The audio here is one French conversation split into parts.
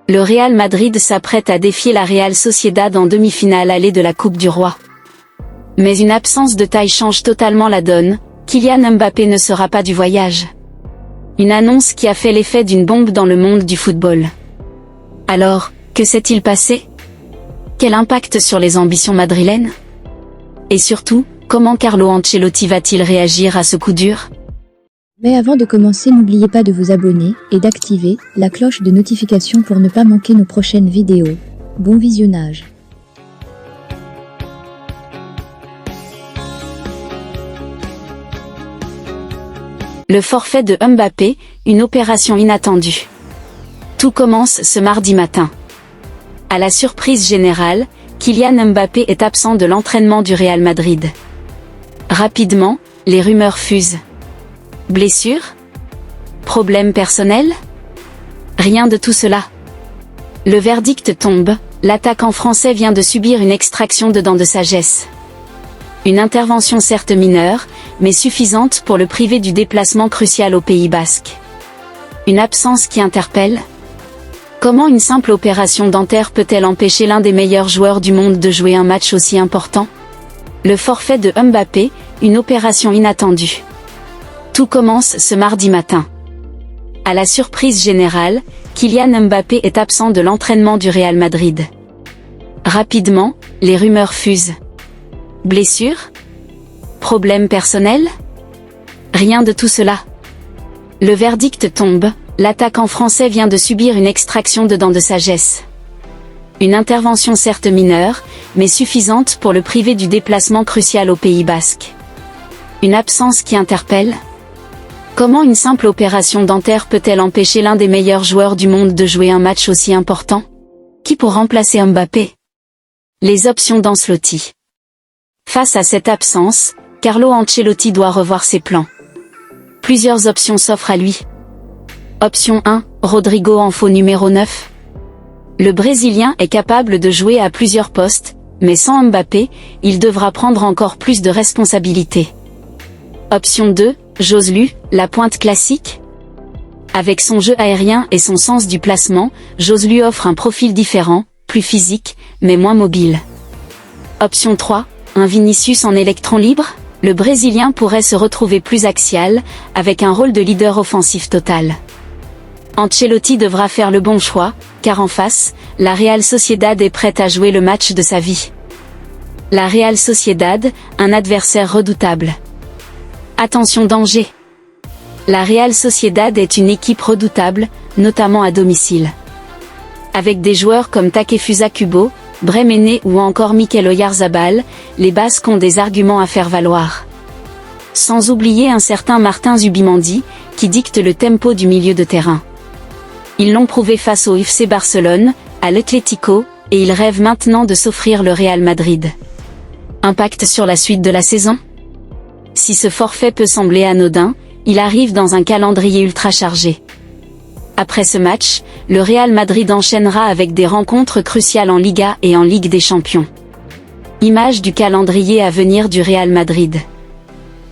Le Real Madrid s'apprête à défier la Real Sociedad en demi-finale allée de la Coupe du Roi. Mais une absence de taille change totalement la donne, Kylian Mbappé ne sera pas du voyage. Une annonce qui a fait l'effet d'une bombe dans le monde du football. Alors, que s'est-il passé? Quel impact sur les ambitions madrilènes? Et surtout, comment Carlo Ancelotti va-t-il réagir à ce coup dur? Mais avant de commencer, n'oubliez pas de vous abonner et d'activer la cloche de notification pour ne pas manquer nos prochaines vidéos. Bon visionnage. Le forfait de Mbappé, une opération inattendue. Tout commence ce mardi matin. À la surprise générale, Kylian Mbappé est absent de l'entraînement du Real Madrid. Rapidement, les rumeurs fusent. Blessure? Problème personnel? Rien de tout cela. Le verdict tombe, l'attaquant français vient de subir une extraction de dents de sagesse. Une intervention certes mineure, mais suffisante pour le priver du déplacement crucial au Pays Basque. Une absence qui interpelle. Comment une simple opération dentaire peut-elle empêcher l'un des meilleurs joueurs du monde de jouer un match aussi important? Le forfait de Mbappé, une opération inattendue. Tout commence ce mardi matin. À la surprise générale, Kylian Mbappé est absent de l'entraînement du Real Madrid. Rapidement, les rumeurs fusent. Blessure? Problème personnel? Rien de tout cela. Le verdict tombe, l'attaquant français vient de subir une extraction de dents de sagesse. Une intervention certes mineure, mais suffisante pour le priver du déplacement crucial au Pays Basque. Une absence qui interpelle. Comment une simple opération dentaire peut-elle empêcher l'un des meilleurs joueurs du monde de jouer un match aussi important? Qui pour remplacer Mbappé? Les options d'Ancelotti. Face à cette absence, Carlo Ancelotti doit revoir ses plans. Plusieurs options s'offrent à lui. Option 1, Rodrigo en faux numéro 9. Le Brésilien est capable de jouer à plusieurs postes, mais sans Mbappé, il devra prendre encore plus de responsabilités. Option 2, Joselu, la pointe classique. Avec son jeu aérien et son sens du placement, Joselu offre un profil différent, plus physique, mais moins mobile. Option 3, un Vinicius en électron libre. Le Brésilien pourrait se retrouver plus axial, avec un rôle de leader offensif total. Ancelotti devra faire le bon choix, car en face, la Real Sociedad est prête à jouer le match de sa vie. La Real Sociedad, un adversaire redoutable. Attention danger. La Real Sociedad est une équipe redoutable, notamment à domicile. Avec des joueurs comme Takefusa Kubo, Brahim Ene ou encore Mikel Oyarzabal, les Basques ont des arguments à faire valoir. Sans oublier un certain Martin Zubimendi, qui dicte le tempo du milieu de terrain. Ils l'ont prouvé face au FC Barcelone, à l'Atlético, et ils rêvent maintenant de s'offrir le Real Madrid. Impact sur la suite de la saison? Si ce forfait peut sembler anodin, il arrive dans un calendrier ultra chargé. Après ce match, le Real Madrid enchaînera avec des rencontres cruciales en Liga et en Ligue des Champions. Image du calendrier à venir du Real Madrid.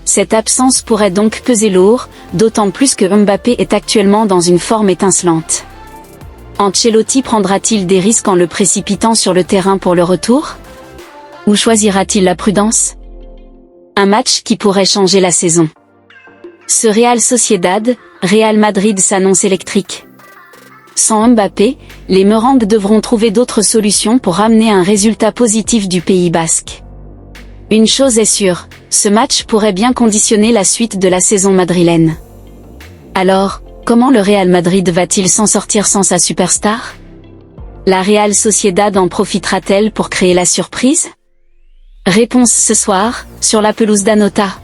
Cette absence pourrait donc peser lourd, d'autant plus que Mbappé est actuellement dans une forme étincelante. Ancelotti prendra-t-il des risques en le précipitant sur le terrain pour le retour? Ou choisira-t-il la prudence? Un match qui pourrait changer la saison. Ce Real Sociedad, Real Madrid s'annonce électrique. Sans Mbappé, les Merengues devront trouver d'autres solutions pour ramener un résultat positif du Pays Basque. Une chose est sûre, ce match pourrait bien conditionner la suite de la saison madrilène. Alors, comment le Real Madrid va-t-il s'en sortir sans sa superstar? La Real Sociedad en profitera-t-elle pour créer la surprise? Réponse ce soir, sur la pelouse d'Anota.